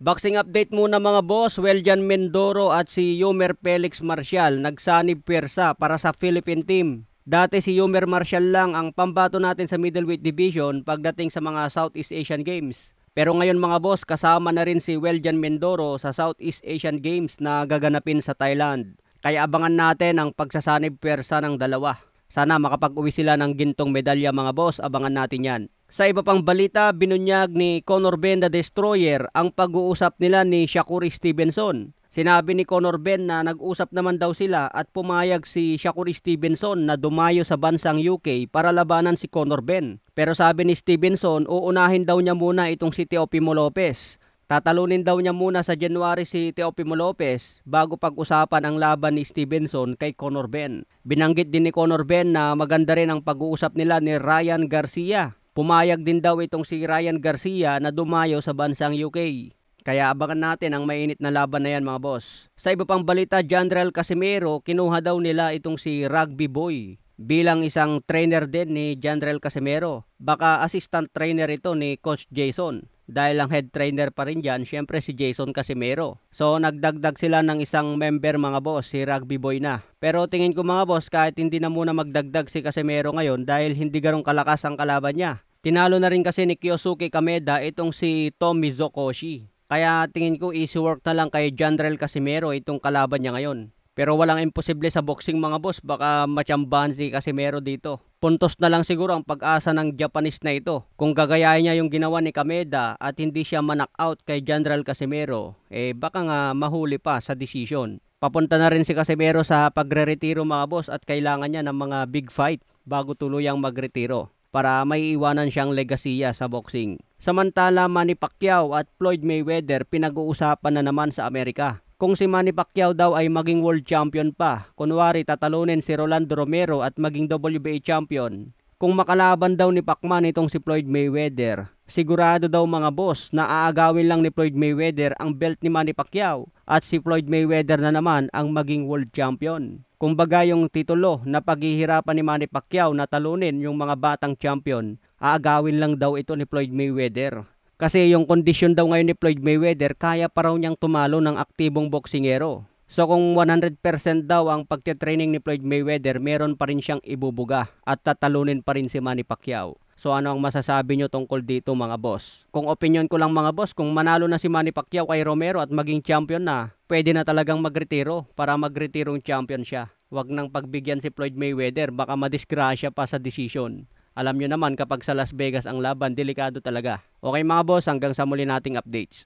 Boxing update muna mga boss. Weljan Mindoro at si Yomer Felix Marcial nagsanib pwersa para sa Philippine team. Dati si Yomer Marcial lang ang pambato natin sa middleweight division pagdating sa mga Southeast Asian Games. Pero ngayon mga boss, kasama na rin si Weljan Mindoro sa Southeast Asian Games na gaganapin sa Thailand. Kaya abangan natin ang pagsasanib pwersa ng dalawa. Sana makapag-uwi sila ng gintong medalya mga boss, abangan natin yan. Sa iba pang balita, binunyag ni Conor Benn the Destroyer ang pag-uusap nila ni Shakur Stevenson. Sinabi ni Conor Benn na nag-usap naman daw sila at pumayag si Shakur Stevenson na dumayo sa bansang UK para labanan si Conor Benn. Pero sabi ni Stevenson, uunahin daw niya muna itong si Teofimo Lopez. Tatalunin daw niya muna sa January si Teofimo Lopez bago pag-usapan ang laban ni Stevenson kay Conor Benn. Binanggit din ni Conor Benn na maganda rin ang pag-uusap nila ni Ryan Garcia. Pumayag din daw itong si Ryan Garcia na dumayo sa bansang UK. Kaya abangan natin ang mainit na laban na yan mga boss. Sa iba pang balita, Jandrel Casimero, kinuha daw nila itong si Rugby Boy bilang isang trainer din ni Jandrel Casimero. Baka assistant trainer ito ni Coach Jason. Dahil ang head trainer pa rin dyan, syempre si Jason Casimero. So nagdagdag sila ng isang member mga boss, si Rugby Boy na. Pero tingin ko mga boss, kahit hindi na muna magdagdag si Casimero ngayon dahil hindi ganong kalakas ang kalaban niya. Tinalo na rin kasi ni Kyosuke Kameda itong si Tommy Zokoshi. Kaya tingin ko easy work na lang kay Jandrel Casimero itong kalaban niya ngayon. Pero walang imposible sa boxing mga boss, baka matsambahan si Casimero dito. Puntos na lang siguro ang pag-asa ng Japanese na ito. Kung gagayahin niya yung ginawa ni Kameda at hindi siya ma-knockout kay Jandrel Casimero, baka nga mahuli pa sa decision. Papunta na rin si Casimero sa pagre-retiro mga boss at kailangan niya ng mga big fight bago tuluyang magretiro para may iwanan siyang legasiya sa boxing. Samantala, Manny Pacquiao at Floyd Mayweather pinag-uusapan na naman sa Amerika. Kung si Manny Pacquiao daw ay maging world champion pa, kunwari tatalunin si Rolando Romero at maging WBA champion. Kung makalaban daw ni Pacman itong si Floyd Mayweather, sigurado daw mga boss na aagawin lang ni Floyd Mayweather ang belt ni Manny Pacquiao at si Floyd Mayweather na naman ang maging world champion. Kumbaga yung titulo na paghihirapan ni Manny Pacquiao na talunin yung mga batang champion, aagawin lang daw ito ni Floyd Mayweather. Kasi yung kondisyon daw ngayon ni Floyd Mayweather, kaya pa raw niyang tumalo ng aktibong boksingero. So kung 100% daw ang pagtitraining ni Floyd Mayweather, meron pa rin siyang ibubuga at tatalunin pa rin si Manny Pacquiao. So ano ang masasabi nyo tungkol dito mga boss? Kung opinion ko lang mga boss, kung manalo na si Manny Pacquiao kay Romero at maging champion na, pwede na talagang magretiro para magretirong champion siya. Huwag nang pagbigyan si Floyd Mayweather, baka madisgrasya pa sa decision. Alam nyo naman kapag sa Las Vegas ang laban, delikado talaga. Okay mga boss, hanggang sa muli nating updates.